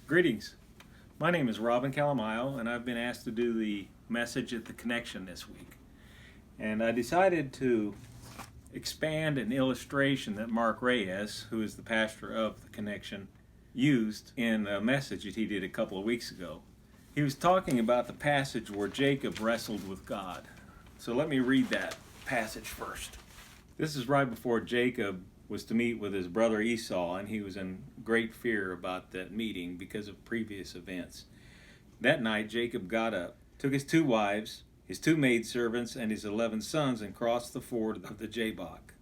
Greetings. My name is Calamaio, and I've been asked to do the message at the Connexion this week. And I decided to expand an illustration that Mark Reyes, who is the pastor of the Connexion, used in a message that he did a couple of weeks ago. He was talking about the passage where Jacob wrestled with God. So let me read that passage first. This is right before Jacob was to meet with his brother Esau, and he was in great fear about that meeting because of previous events. That night Jacob got up, took his 2 wives, his 2 maidservants, and his 11 sons, and crossed the ford of the Jabbok.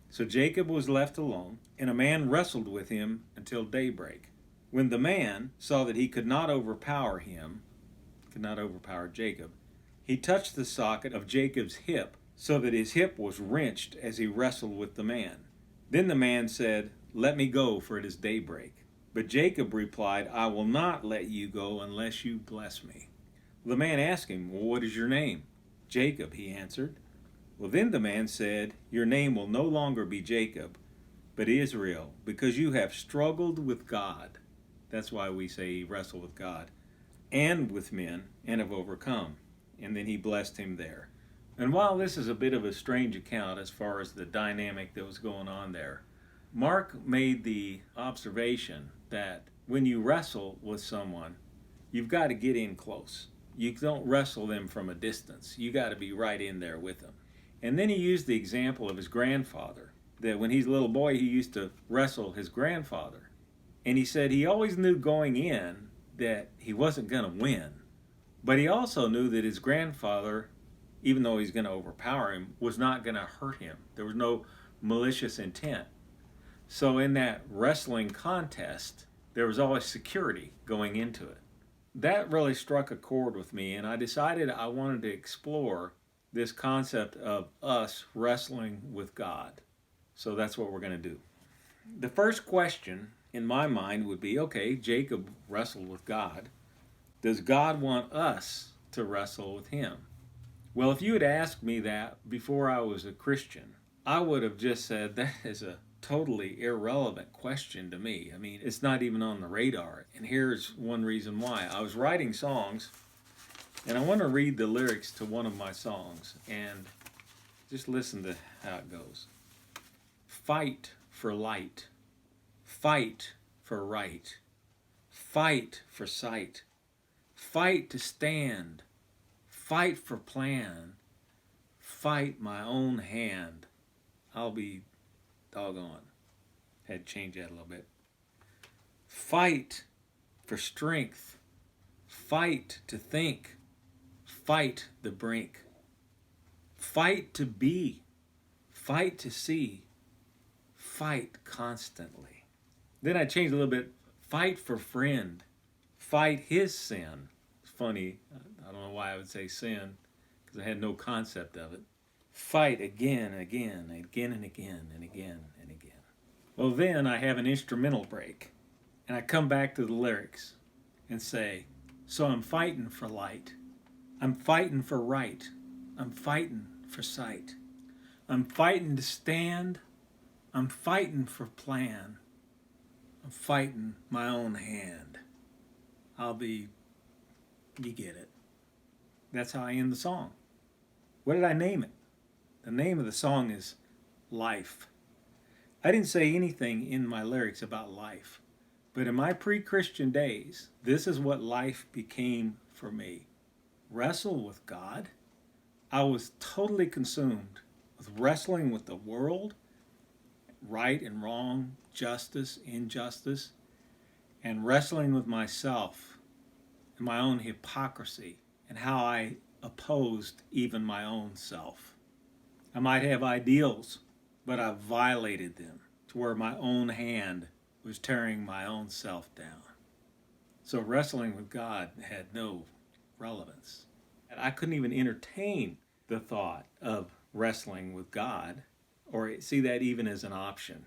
So Jacob was left alone, and a man wrestled with him until daybreak. When the man saw that he could not overpower Jacob, he touched the socket of Jacob's hip, so that his hip was wrenched as he wrestled with the man. Then the man said, "Let me go, for it is daybreak." But Jacob replied, "I will not let you go unless you bless me." The man asked him, "Well, what is your name?" "Jacob," he answered. Well, then the man said, "Your name will no longer be Jacob, but Israel, because you have struggled with God." That's why we say he wrestled with God, "and with men, and have overcome." And then he blessed him there. And while this is a bit of a strange account as far as the dynamic that was going on there, Mark made the observation that when you wrestle with someone, you've got to get in close. You don't wrestle them from a distance. You got to be right in there with them. And then he used the example of his grandfather, that when he's a little boy, he used to wrestle his grandfather. And he said he always knew going in that he wasn't going to win. But he also knew that his grandfather, even though he's going to overpower him, was not going to hurt him. There was no malicious intent. So in that wrestling contest, there was always security going into it. That really struck a chord with me, and I decided I wanted to explore this concept of us wrestling with God. So that's what we're going to do. The first question in my mind would be, okay, Jacob wrestled with God. Does God want us to wrestle with him? Well, if you had asked me that before I was a Christian, I would have just said that is a totally irrelevant question to me. I mean, it's not even on the radar. And here's one reason why. I was writing songs, and I want to read the lyrics to one of my songs, and just listen to how it goes. Fight for light. Fight for right. Fight for sight. Fight to stand. Fight for plan. Fight my own hand. I'll be doggone. Had to change that a little bit. Fight for strength. Fight to think. Fight the brink. Fight to be. Fight to see. Fight constantly. Then I changed a little bit. Fight for friend. Fight his sin. It's funny. I don't know why I would say sin, because I had no concept of it. Fight again and again and again and again and again and again. Well, then I have an instrumental break, and I come back to the lyrics and say, so I'm fighting for light. I'm fighting for right. I'm fighting for sight. I'm fighting to stand. I'm fighting for plan. I'm fighting my own hand. You get it. That's how I end the song. What did I name it? The name of the song is Life. I didn't say anything in my lyrics about life, but in my pre-Christian days, this is what life became for me. Wrestle with God. I was totally consumed with wrestling with the world, right and wrong, justice, injustice, and wrestling with myself and my own hypocrisy and how I opposed even my own self. I might have ideals, but I violated them to where my own hand was tearing my own self down. So wrestling with God had no relevance. And I couldn't even entertain the thought of wrestling with God or see that even as an option.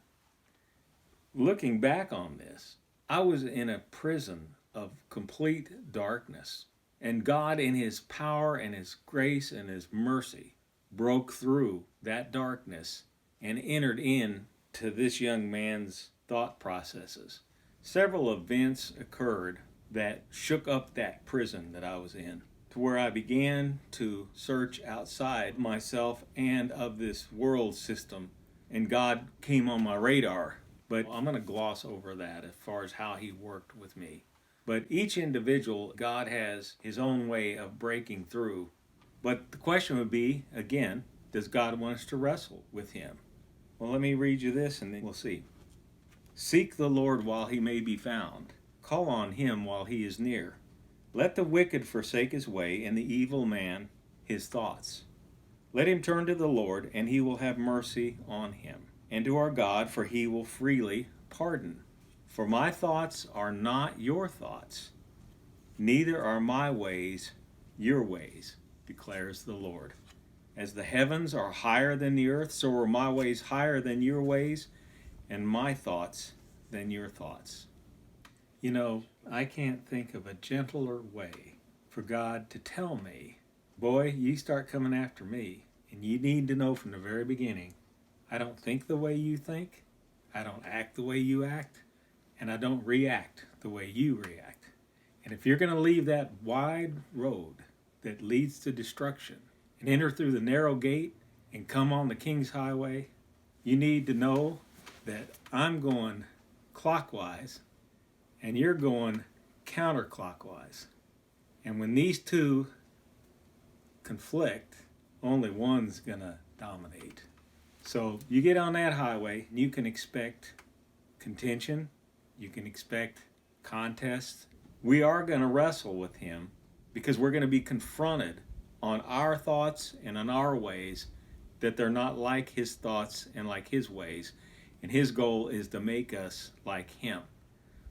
Looking back on this, I was in a prison of complete darkness, and God in his power and his grace and his mercy broke through that darkness and entered into this young man's thought processes. Several events occurred that shook up that prison that I was in, to where I began to search outside myself and of this world system, and God came on my radar. But I'm going to gloss over that as far as how he worked with me. But each individual, God has his own way of breaking through. But the question would be, again, does God want us to wrestle with him? Well, let me read you this and then we'll see. Seek the Lord while he may be found. Call on him while he is near. Let the wicked forsake his way, and the evil man his thoughts. Let him turn to the Lord, and he will have mercy on him, and to our God, for he will freely pardon. For my thoughts are not your thoughts, neither are my ways your ways, declares the Lord. As the heavens are higher than the earth, so are my ways higher than your ways, and my thoughts than your thoughts. You know, I can't think of a gentler way for God to tell me, boy, you start coming after me, and you need to know from the very beginning, I don't think the way you think, I don't act the way you act, and I don't react the way you react. And if you're going to leave that wide road that leads to destruction and enter through the narrow gate and come on the King's Highway, you need to know that I'm going clockwise and you're going counterclockwise. And when these two conflict, only one's going to dominate. So you get on that highway and you can expect contention, you can expect contests. We are going to wrestle with him because we're going to be confronted on our thoughts and on our ways that they're not like his thoughts and like his ways. And his goal is to make us like him.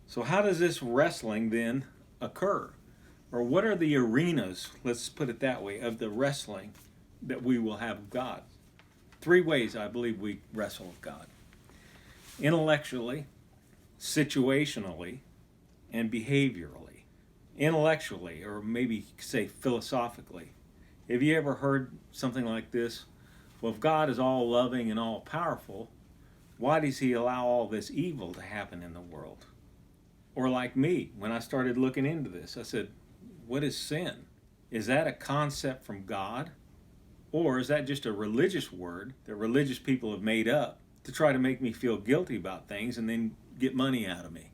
So how does this wrestling then occur? Or what are the arenas, let's put it that way, of the wrestling that we will have with God? 3 ways I believe we wrestle with God. Intellectually, situationally, and behaviorally. Intellectually, or maybe say philosophically. Have you ever heard something like this? Well, if God is all loving and all powerful, why does he allow all this evil to happen in the world? Or like me, when I started looking into this, I said, what is sin? Is that a concept from God? Or is that just a religious word that religious people have made up to try to make me feel guilty about things and then get money out of me?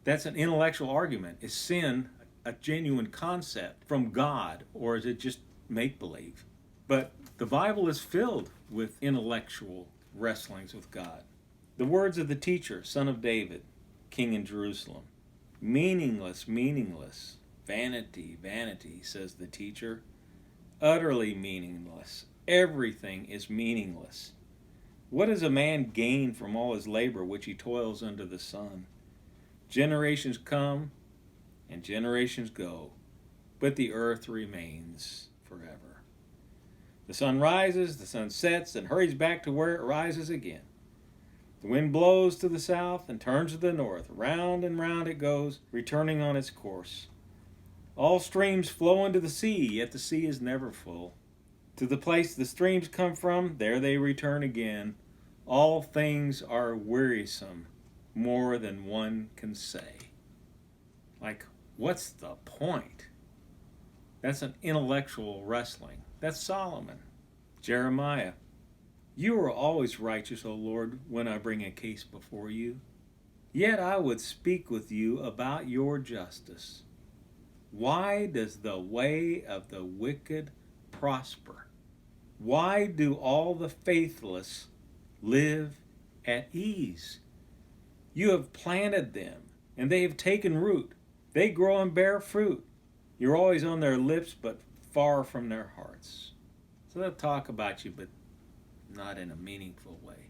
That's an intellectual argument. Is sin a genuine concept from God, or is it just make-believe? But the Bible is filled with intellectual wrestlings with God. The words of the teacher, son of David, king in Jerusalem. Meaningless, meaningless. Vanity, vanity, says the teacher. Utterly meaningless. Everything is meaningless. What does a man gain from all his labor which he toils under the sun? Generations come and generations go, but the earth remains forever. The sun rises, the sun sets, and hurries back to where it rises again. The wind blows to the south and turns to the north. Round and round it goes, returning on its course. All streams flow into the sea, yet the sea is never full. To the place the streams come from, there they return again. All things are wearisome, more than one can say. Like, what's the point? That's an intellectual wrestling. That's Solomon. Jeremiah. You are always righteous, O Lord, when I bring a case before you. Yet I would speak with you about your justice. Why does the way of the wicked prosper? Why do all the faithless live at ease? You have planted them, and they have taken root. They grow and bear fruit. You're always on their lips, but far from their hearts. So they'll talk about you, but not in a meaningful way.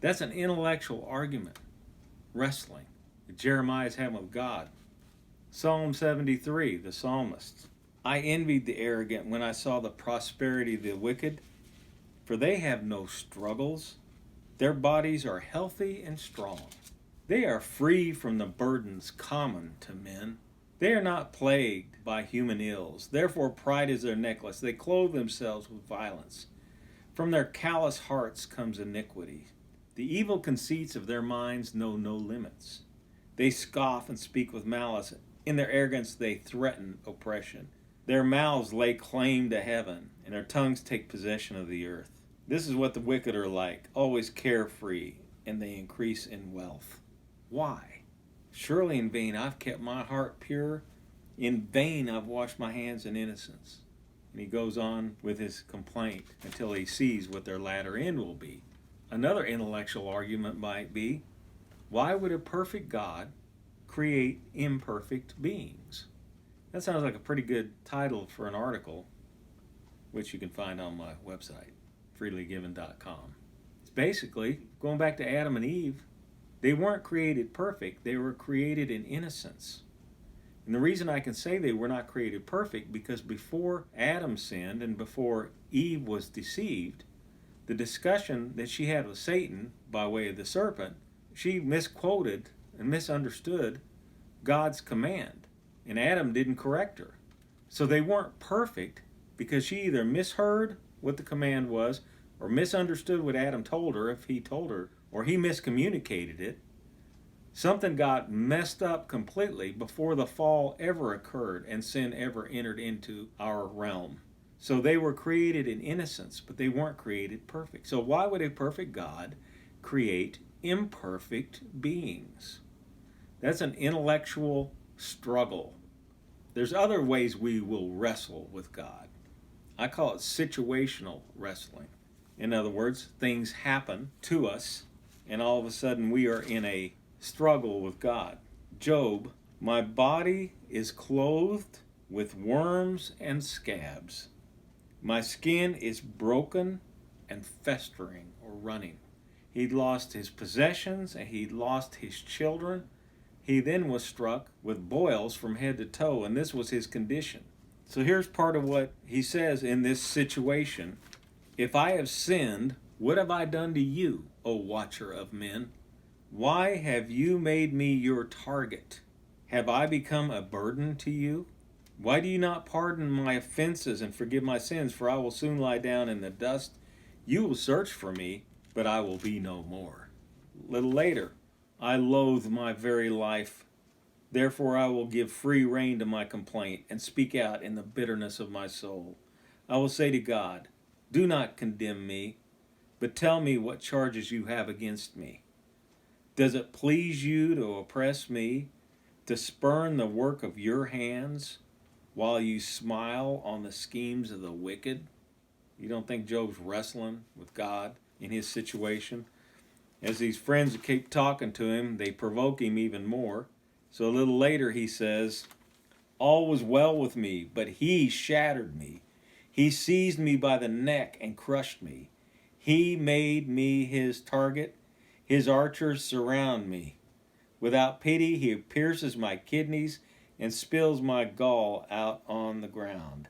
That's an intellectual argument, wrestling, that Jeremiah is having with God. Psalm 73, the psalmist. I envied the arrogant when I saw the prosperity of the wicked, for they have no struggles. Their bodies are healthy and strong. They are free from the burdens common to men. They are not plagued by human ills. Therefore pride is their necklace. They clothe themselves with violence. From their callous hearts comes iniquity. The evil conceits of their minds know no limits. They scoff and speak with malice. In their arrogance, they threaten oppression. Their mouths lay claim to heaven, and their tongues take possession of the earth. This is what the wicked are like, always carefree, and they increase in wealth. Why? Surely in vain I've kept my heart pure. In vain I've washed my hands in innocence. And he goes on with his complaint until he sees what their latter end will be. Another intellectual argument might be, why would a perfect God create imperfect beings? That sounds like a pretty good title for an article, which you can find on my website, freelygiven.com. It's basically, going back to Adam and Eve, they weren't created perfect, they were created in innocence. And the reason I can say they were not created perfect, because before Adam sinned and before Eve was deceived, the discussion that she had with Satan by way of the serpent, she misquoted and misunderstood God's command, and Adam didn't correct her. So they weren't perfect because she either misheard what the command was or misunderstood what Adam told her, if he told her, or he miscommunicated it. Something got messed up completely before the fall ever occurred and sin ever entered into our realm. So they were created in innocence, but they weren't created perfect. So why would a perfect God create imperfect beings? That's an intellectual struggle. There's other ways we will wrestle with God. I call it situational wrestling. In other words, things happen to us, and all of a sudden we are in a struggle with God. Job, my body is clothed with worms and scabs. My skin is broken and festering or running. He'd lost his possessions and he'd lost his children. He then was struck with boils from head to toe, and this was his condition. So here's part of what he says in this situation. If I have sinned, what have I done to you, O watcher of men? Why have you made me your target? Have I become a burden to you? Why do you not pardon my offenses and forgive my sins? For I will soon lie down in the dust. You will search for me, but I will be no more. A little later, I loathe my very life. Therefore I will give free rein to my complaint and speak out in the bitterness of my soul. I will say to God, do not condemn me, but tell me what charges you have against me. Does it please you to oppress me, to spurn the work of your hands, while you smile on the schemes of the wicked? You don't think Job's wrestling with God in his situation? As these friends keep talking to him, they provoke him even more. So a little later he says, all was well with me, but he shattered me. He seized me by the neck and crushed me. He made me his target. His archers surround me. Without pity, he pierces my kidneys and spills my gall out on the ground.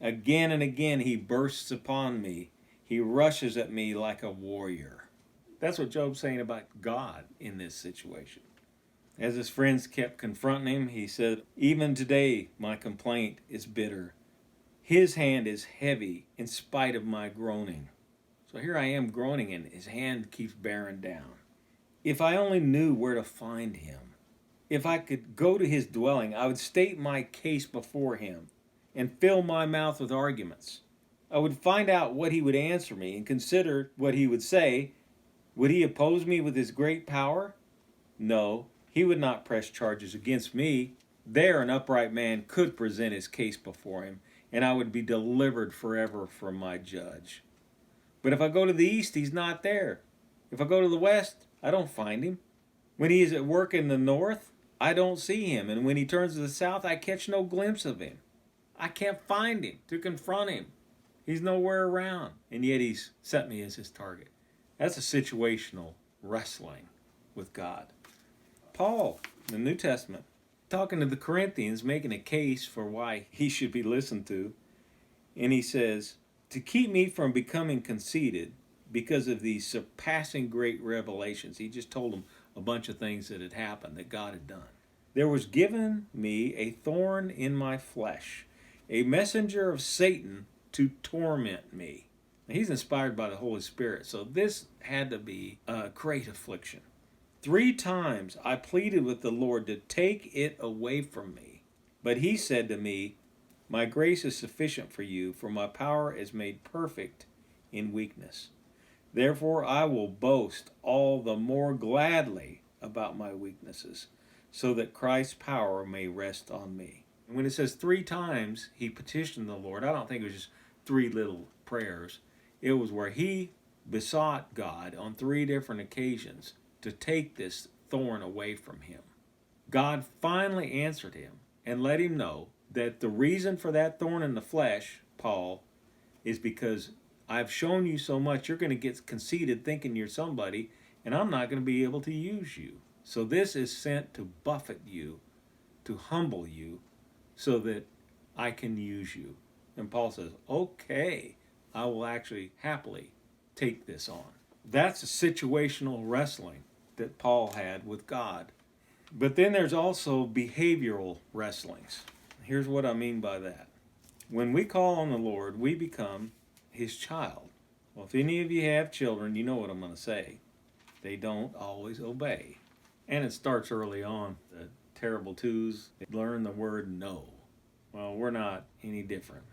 Again and again he bursts upon me. He rushes at me like a warrior. That's what Job's saying about God in this situation. As his friends kept confronting him, he said, even today my complaint is bitter. His hand is heavy in spite of my groaning. So here I am groaning, and his hand keeps bearing down. If I only knew where to find him, if I could go to his dwelling, I would state my case before him and fill my mouth with arguments. I would find out what he would answer me and consider what he would say. Would he oppose me with his great power? No, he would not press charges against me. There an upright man could present his case before him, and I would be delivered forever from my judge. But if I go to the east, he's not there. If I go to the west, I don't find him. When he is at work in the north, I don't see him. And when he turns to the south, I catch no glimpse of him. I can't find him to confront him. He's nowhere around. And yet he's set me as his target. That's a situational wrestling with God. Paul, in the New Testament, talking to the Corinthians, making a case for why he should be listened to. And he says, to keep me from becoming conceited because of these surpassing great revelations. He just told them a bunch of things that had happened, that God had done. There was given me a thorn in my flesh, a messenger of Satan to torment me. Now, he's inspired by the Holy Spirit, so this had to be a great affliction. 3 times I pleaded with the Lord to take it away from me. But he said to me, my grace is sufficient for you, for my power is made perfect in weakness. Therefore I will boast all the more gladly about my weaknesses, so that Christ's power may rest on me. And when it says 3 times he petitioned the Lord, I don't think it was just 3 little prayers. It was where he besought God on 3 different occasions to take this thorn away from him. God finally answered him and let him know that the reason for that thorn in the flesh, Paul, is because I've shown you so much, you're going to get conceited thinking you're somebody, and I'm not going to be able to use you. So this is sent to buffet you, to humble you, so that I can use you. And Paul says, okay, I will actually happily take this on. That's a situational wrestling that Paul had with God. But then there's also behavioral wrestlings. Here's what I mean by that. When we call on the Lord, we become his child. Well, if any of you have children, you know what I'm going to say. They don't always obey. And it starts early on. The terrible twos, they learn the word no. Well, we're not any different.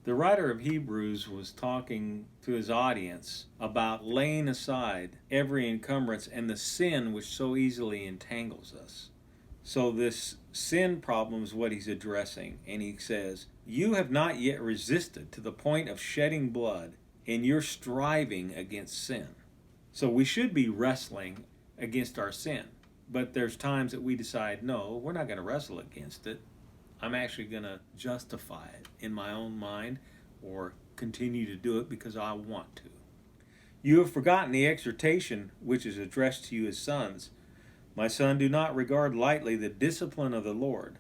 The writer of Hebrews was talking to his audience about laying aside every encumbrance and the sin which so easily entangles us. So this sin problem is what he's addressing. And he says, you have not yet resisted to the point of shedding blood in your striving against sin. So we should be wrestling against our sin. But there's times that we decide, no, we're not going to wrestle against it. I'm actually going to justify it in my own mind or continue to do it because I want to. You have forgotten the exhortation which is addressed to you as sons. My son, do not regard lightly the discipline of the Lord,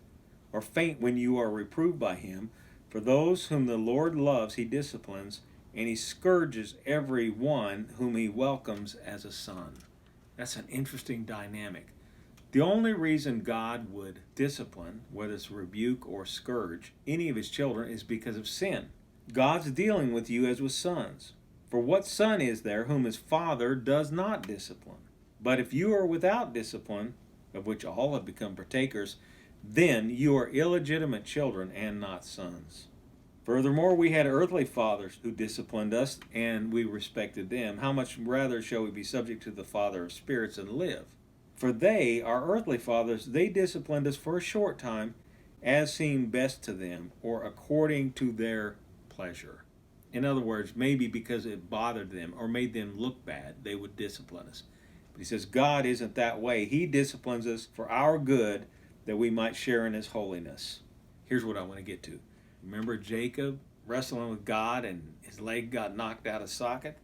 or faint when you are reproved by him. For those whom the Lord loves, he disciplines, and he scourges every one whom he welcomes as a son. That's an interesting dynamic. The only reason God would discipline, whether it's rebuke or scourge, any of his children is because of sin. God's dealing with you as with sons. For what son is there whom his father does not discipline? But if you are without discipline, of which all have become partakers, then you are illegitimate children and not sons. Furthermore, we had earthly fathers who disciplined us, and we respected them. How much rather shall we be subject to the Father of spirits and live? For they, our earthly fathers, they disciplined us for a short time, as seemed best to them, or according to their pleasure. In other words, maybe because it bothered them or made them look bad, they would discipline us. But he says God isn't that way. He disciplines us for our good, that we might share in his holiness. Here's what I want to get to. Remember Jacob wrestling with God and his leg got knocked out of socket?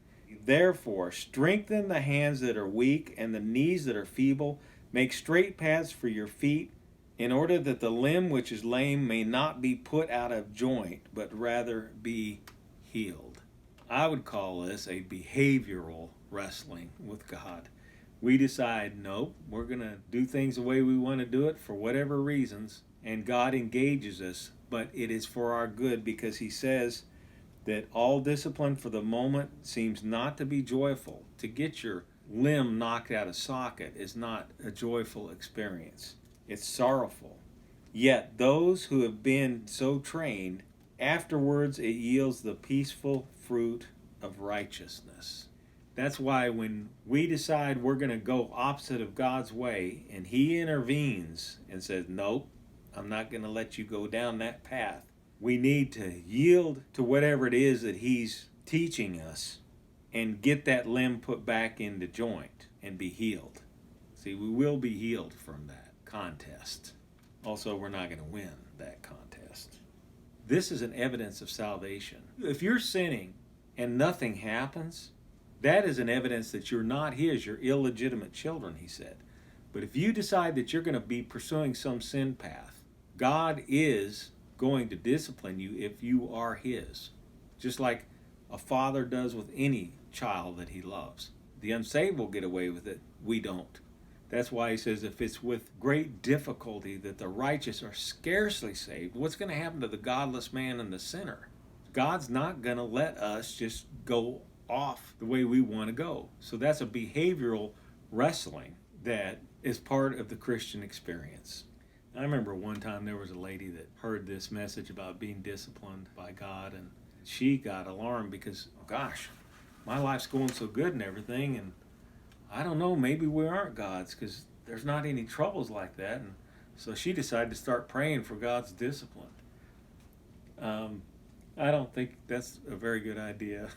Therefore, strengthen the hands that are weak and the knees that are feeble. Make straight paths for your feet, in order that the limb which is lame may not be put out of joint, but rather be healed. I would call this a behavioral wrestling with God. We decide, nope, we're going to do things the way we want to do it for whatever reasons, and God engages us, but it is for our good, because he says that all discipline for the moment seems not to be joyful. To get your limb knocked out of socket is not a joyful experience. It's sorrowful. Yet those who have been so trained, afterwards it yields the peaceful fruit of righteousness. That's why when we decide we're going to go opposite of God's way, and he intervenes and says, nope, I'm not going to let you go down that path, we need to yield to whatever it is that he's teaching us and get that limb put back into joint and be healed. See, we will be healed from that contest. Also, we're not going to win that contest. This is an evidence of salvation. If you're sinning and nothing happens, that is an evidence that you're not his, you're illegitimate children, he said. But if you decide that you're going to be pursuing some sin path, God is going to discipline you if you are his, just like a father does with any child that he loves. The unsaved will get away with it. We don't. That's why he says if it's with great difficulty that the righteous are scarcely saved, what's going to happen to the godless man and the sinner? God's not going to let us just go off the way we want to go. So that's a behavioral wrestling that is part of the Christian experience. I remember one time there was a lady that heard this message about being disciplined by God, and she got alarmed because, gosh, my life's going so good and everything, and I don't know, maybe we aren't God's because there's not any troubles like that. And so she decided to start praying for God's discipline. I don't think that's a very good idea.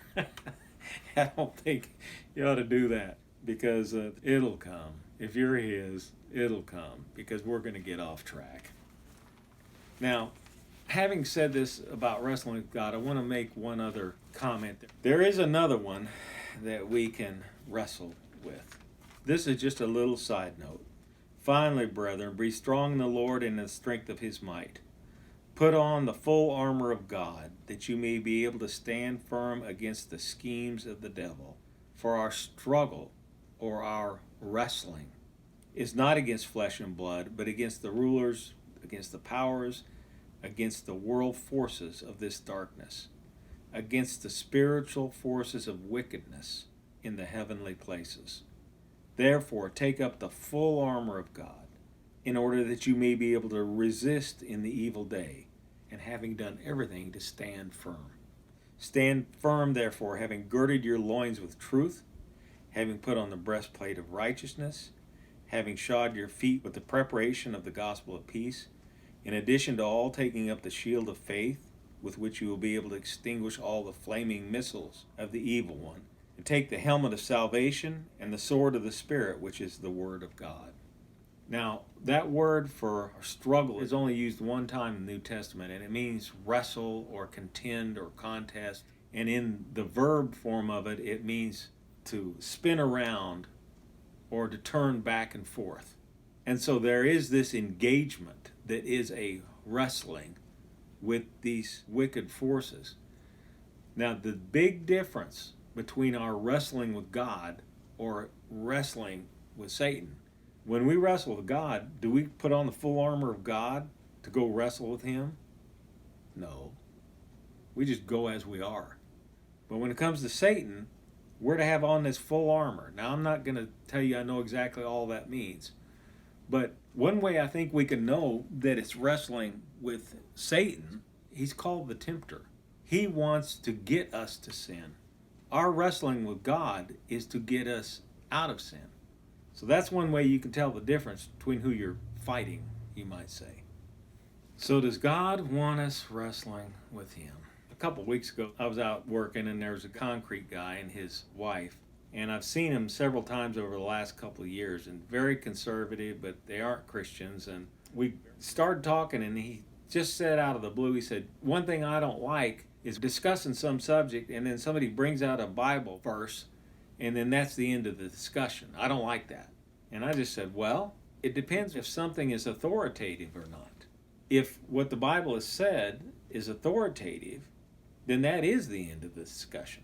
I don't think you ought to do that because it'll come. If you're His, it'll come because we're going to get off track. Now, having said this about wrestling with God, I want to make one other comment. There is another one that we can wrestle with. This is just a little side note. Finally, brethren, be strong in the Lord and in the strength of His might. Put on the full armor of God, that you may be able to stand firm against the schemes of the devil. For our struggle, or our wrestling, is not against flesh and blood, but against the rulers, against the powers, against the world forces of this darkness, against the spiritual forces of wickedness in the heavenly places. Therefore, take up the full armor of God, in order that you may be able to resist in the evil day, and having done everything, to stand firm. Stand firm, therefore, having girded your loins with truth, having put on the breastplate of righteousness, having shod your feet with the preparation of the gospel of peace, in addition to all taking up the shield of faith, with which you will be able to extinguish all the flaming missiles of the evil one, and take the helmet of salvation and the sword of the Spirit, which is the Word of God. Now, that word for struggle is only used one time in the New Testament, and it means wrestle or contend or contest. And in the verb form of it, it means to spin around or to turn back and forth. And so there is this engagement that is a wrestling with these wicked forces. Now, the big difference between our wrestling with God or wrestling with Satan, when we wrestle with God, do we put on the full armor of God to go wrestle with Him? No. We just go as we are. But when it comes to Satan, we're to have on this full armor. Now, I'm not going to tell you I know exactly all that means. But one way I think we can know that it's wrestling with Satan, he's called the tempter. He wants to get us to sin. Our wrestling with God is to get us out of sin. So that's one way you can tell the difference between who you're fighting, you might say. So does God want us wrestling with Him? A couple of weeks ago, I was out working, and there was a concrete guy and his wife. And I've seen him several times over the last couple of years, and very conservative, but they aren't Christians. And we started talking, and he just said out of the blue, he said, one thing I don't like is discussing some subject, and then somebody brings out a Bible verse, and then that's the end of the discussion. I don't like that. And I just said, well, it depends if something is authoritative or not. If what the Bible has said is authoritative, then that is the end of the discussion.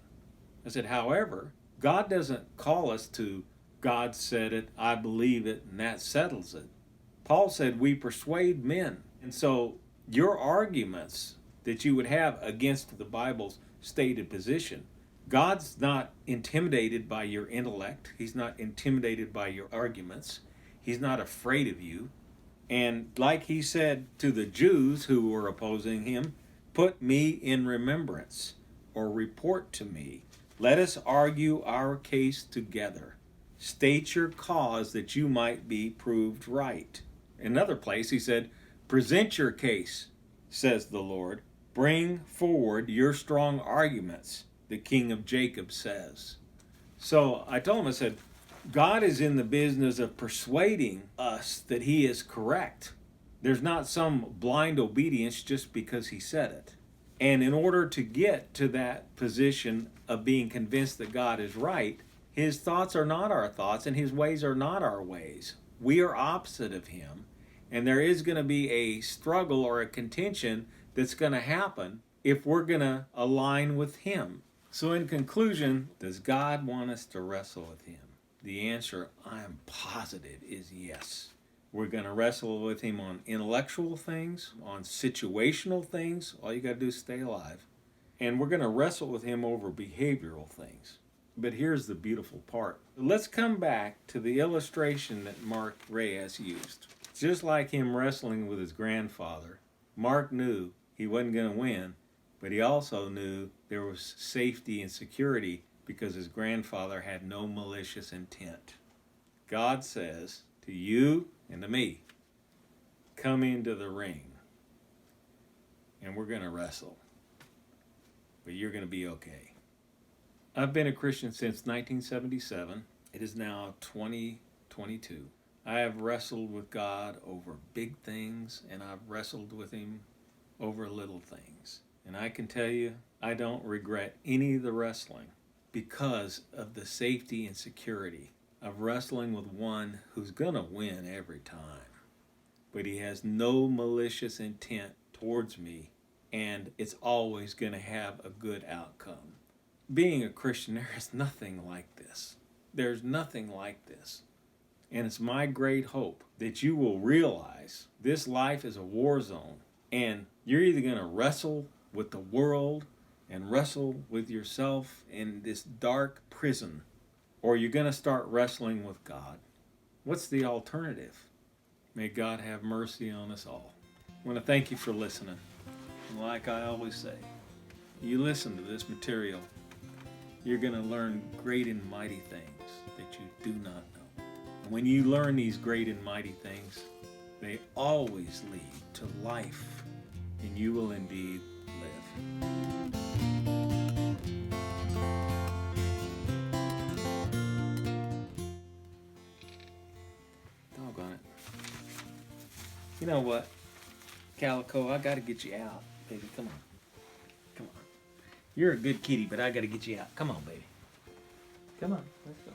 I said, however, God doesn't call us to, God said it, I believe it, and that settles it. Paul said we persuade men. And so your arguments that you would have against the Bible's stated position, God's not intimidated by your intellect. He's not intimidated by your arguments. He's not afraid of you. And like he said to the Jews who were opposing him, put me in remembrance, or report to me. Let us argue our case together. State your cause that you might be proved right. In another place he said, present your case, says the Lord. Bring forward your strong arguments, the King of Jacob says. So I told him, I said, God is in the business of persuading us that He is correct. There's not some blind obedience just because He said it. And in order to get to that position of being convinced that God is right, His thoughts are not our thoughts and His ways are not our ways. We are opposite of Him. And there is going to be a struggle or a contention that's going to happen if we're going to align with Him. So in conclusion, does God want us to wrestle with Him? The answer, I am positive, is yes. We're going to wrestle with Him on intellectual things, on situational things. All you got to do is stay alive. And we're going to wrestle with Him over behavioral things. But here's the beautiful part. Let's come back to the illustration that Mark Reyes used. Just like him wrestling with his grandfather, Mark knew he wasn't going to win, but he also knew there was safety and security because his grandfather had no malicious intent. God says to you and to me, come into the ring and we're going to wrestle, but you're going to be okay. I've been a Christian since 1977. It is now 2022. I have wrestled with God over big things, and I've wrestled with Him over little things. And I can tell you, I don't regret any of the wrestling because of the safety and security of wrestling with one who's going to win every time. But he has no malicious intent towards me, and it's always going to have a good outcome. Being a Christian, there is nothing like this. There's nothing like this. And it's my great hope that you will realize this life is a war zone, and you're either going to wrestle with the world and wrestle with yourself in this dark prison, or you're going to start wrestling with God. What's the alternative? May God have mercy on us all. I want to thank you for listening. And like I always say, you listen to this material, you're going to learn great and mighty things that you do not know. And when you learn these great and mighty things, they always lead to life, and you will indeed live. Doggone it. You know what, Calico, I got to get you out, baby. Come on. Come on. You're a good kitty, but I got to get you out. Come on, baby. Come on. Let's go.